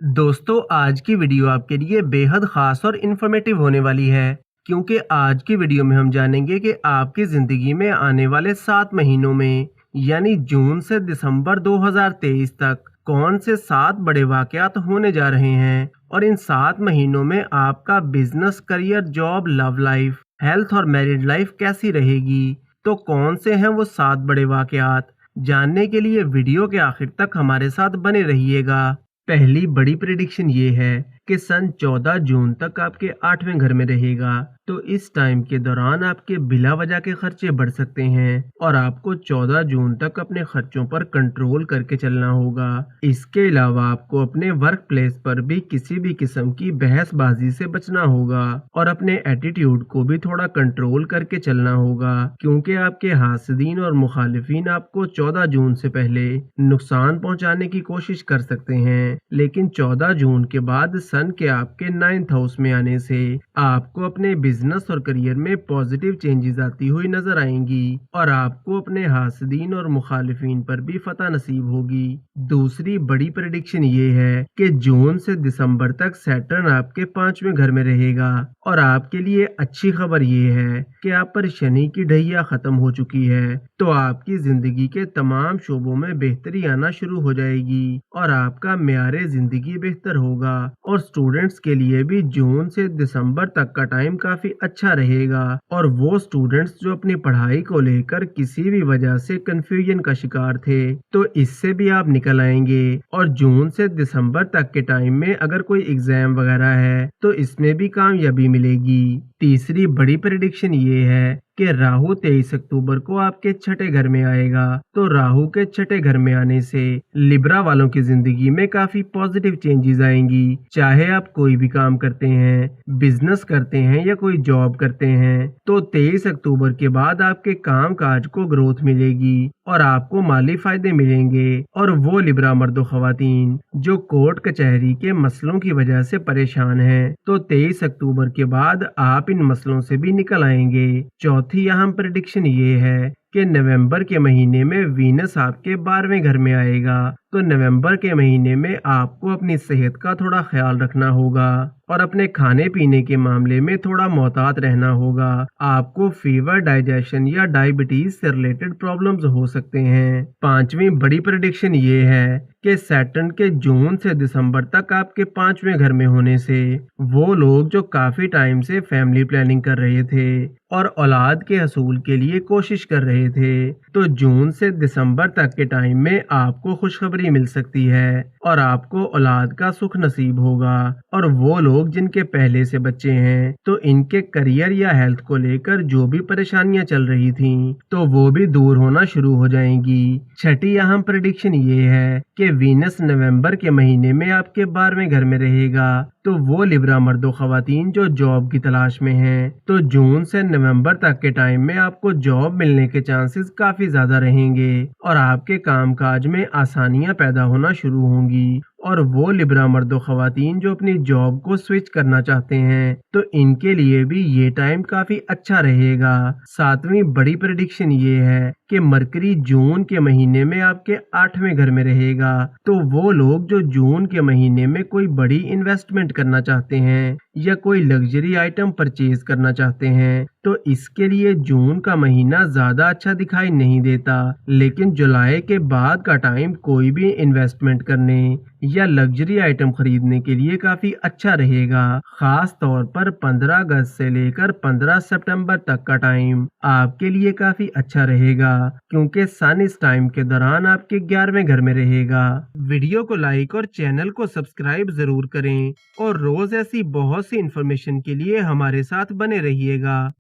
दोस्तों, आज की वीडियो आपके लिए बेहद खास और इन्फॉर्मेटिव होने वाली है, क्योंकि आज की वीडियो में हम जानेंगे कि आपकी ज़िंदगी में आने वाले 7 महीनों में यानी जून से दिसंबर 2023 तक कौन से 7 बड़े वाक़यात होने जा रहे हैं और इन 7 महीनों में आपका business, career, job, love life, health और मैरिड लाइफ कैसी रहेगी। तो कौन से हैं वो 7 बड़े वाक़यात, जानने के लिए वीडियो के आखिर तक हमारे साथ बने रहिएगा। पहली बड़ी प्रेडिक्शन ये है कि सन 14 जून तक आपके 8वें घर में रहेगा, तो इस टाइम के दौरान आपके बिला वजह के खर्चे बढ़ सकते हैं और आपको 14 जून तक अपने खर्चों पर कंट्रोल करके चलना होगा। इसके अलावा आपको अपने वर्क प्लेस पर भी किसी भी किस्म की बहसबाजी से बचना होगा और अपने एटीट्यूड को भी थोड़ा कंट्रोल करके चलना होगा, क्योंकि आपके हासिदीन और मुखालिफिन आपको 14 जून से पहले नुकसान पहुंचाने की कोशिश कर सकते हैं, लेकिन 14 जून के बाद सन के आपके 9th हाउस में आने से आपको अपने बिजनेस और करियर में पॉजिटिव चेंजेस आती हुई नजर आएंगी और आपको अपने हासिदीन और मुखालिफिन पर भी फतह नसीब होगी। दूसरी बड़ी प्रेडिक्शन ये है कि जून से दिसंबर तक सैटर्न आपके 5वें घर में रहेगा और आपके लिए अच्छी खबर ये है कि आप पर शनि की ढैया खत्म हो चुकी है, तो आपकी जिंदगी के तमाम शोबों में बेहतरी आना शुरू हो जाएगी और आपका मेयारे जिंदगी बेहतर होगा। और स्टूडेंट्स के लिए भी जून से दिसंबर तक का टाइम काफी अच्छा रहेगा और वो स्टूडेंट्स जो अपनी पढ़ाई को लेकर किसी भी वजह से कंफ्यूजन का शिकार थे, तो इससे भी आप निकल आएंगे। और जून से दिसंबर तक के टाइम में अगर कोई एग्जाम वगैरह है तो इसमें भी कामयाबी मिलेगी। तीसरी बड़ी प्रेडिक्शन ये है कि राहु 23 अक्टूबर को आपके 6ठे घर में आएगा, तो राहु के 6ठे घर में आने से लिब्रा वालों की जिंदगी में काफी पॉजिटिव चेंजेस आएंगी। चाहे आप कोई भी काम करते हैं, बिजनेस करते हैं या कोई जॉब करते हैं, तो 23 अक्टूबर के बाद आपके काम काज को ग्रोथ मिलेगी और आपको माली फायदे मिलेंगे। और वो लिब्रा मर्दो खवातीन जो कोर्ट कचहरी के मसलों की वजह से परेशान हैं, तो 23 अक्टूबर के बाद आप इन मसलों से भी निकल आएंगे। चौथी अहम प्रेडिक्शन ये है कि नवंबर के महीने में वीनस आपके 12वें घर में आएगा, तो नवंबर के महीने में आपको अपनी सेहत का थोड़ा ख्याल रखना होगा और अपने खाने पीने के मामले में थोड़ा मोहतात रहना होगा। आपको फीवर, डाइजेशन या डायबिटीज से रिलेटेड प्रॉब्लम्स हो सकते हैं। पांचवी बड़ी प्रेडिक्शन ये है कि सैटर्न के जून से दिसंबर तक आपके 5वें घर में होने से वो लोग जो काफी टाइम से फैमिली प्लानिंग कर रहे थे और औलाद के हसूल के लिए कोशिश कर रहे थे, तो जून से दिसंबर तक के टाइम में आपको खुशखबरी मिल सकती है और आपको औलाद का सुख नसीब होगा। और वो लोग जिनके पहले से बच्चे हैं, तो इनके करियर या हेल्थ को लेकर जो भी परेशानियां चल रही थीं, तो वो भी दूर होना शुरू हो जाएंगी। छठी अहम प्रेडिक्शन ये है कि वीनस नवंबर के महीने में आपके 12वें घर में रहेगा, तो वो लिब्रा मर्दो खवातीन जो जॉब की तलाश में हैं, तो जून से नवंबर तक के टाइम में आपको जॉब मिलने के चांसेस काफी ज्यादा रहेंगे और आपके कामकाज में आसानियां पैदा होना शुरू होंगी। और वो लिब्रा मर्दो खवातीन जो अपनी जॉब को स्विच करना चाहते हैं, तो इनके लिए भी ये टाइम काफी अच्छा रहेगा। सातवीं बड़ी प्रेडिक्शन ये है कि मरकरी जून के महीने में आपके 8वें घर में रहेगा, तो वो लोग जो जून के महीने में कोई बड़ी इन्वेस्टमेंट करना चाहते हैं या कोई लग्जरी आइटम परचेज करना चाहते हैं, तो इसके लिए जून का महीना ज्यादा अच्छा दिखाई नहीं देता, लेकिन जुलाई के बाद का टाइम कोई भी इन्वेस्टमेंट करने या लग्जरी आइटम खरीदने के लिए काफी अच्छा रहेगा। खास तौर पर 15 अगस्त से लेकर 15 सितंबर तक का टाइम आपके लिए काफी अच्छा रहेगा, क्योंकि सन इस टाइम के दौरान आपके 11वें घर में रहेगा। वीडियो को लाइक और चैनल को सब्सक्राइब जरूर करें और रोज ऐसी बहुत सी इंफॉर्मेशन के लिए हमारे साथ बने रहिएगा।